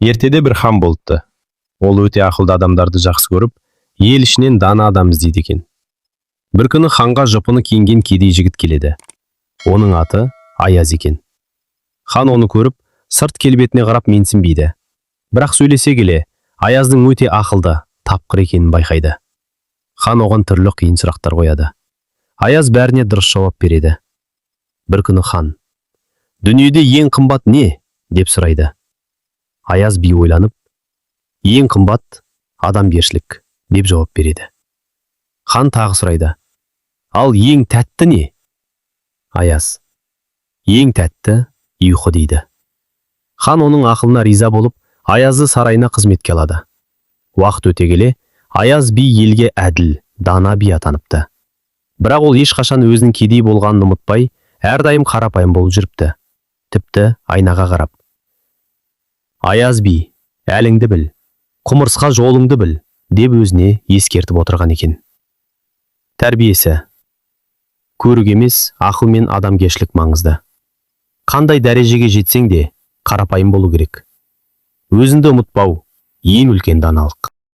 Ертеде бір хан болыпты. Ол өте ақылды адамдарды жақсы көріп, ел ішінен дана адам іздейді екен. Бір күні ханға жұпыны киінген кедей жігіт келеді. Оның аты Аяз екен. Хан оны көріп, сырт келбетіне қарап менсінбейді. Бірақ сөйлесе келе, Аяздың өте ақылды, тапқыр екенін байқайды. Хан оған түрлі қиын сұрақтар қояды. Аяз бәріне дұрыс жауап береді. Бір күні хан: «Дүниеде ең қымбат не?» деп сұрайды. Аяз би ойланып: «Ең қымбат адамгершілік» деп жауап береді. Хан тағы сұрайды: «Ал ең тәтті не?» Аяз: «Ең тәтті ұйқы» дейді. Хан оның ақылына риза болып, Аязды сарайына қызметке алады. Уақыт өте келе, Аяз би елге әділ, дана би атаныпты. Бірақ ол ешқашан өзінің кедей болғанын ұмытпай, әрдайым қарапайым болып жүріпті. Тіпті айнаға қарап: «Аяз би, әліңді біл, құмырсқа жолыңды біл» деп өзіне ескертіп отырған екен. Тәрбиесі: көрік емес, ақыл мен адамгершілік маңызды. Қандай дәрежеге жетсең де, қарапайым болу керек. Өзіңді ұмытпау ең үлкен даналық.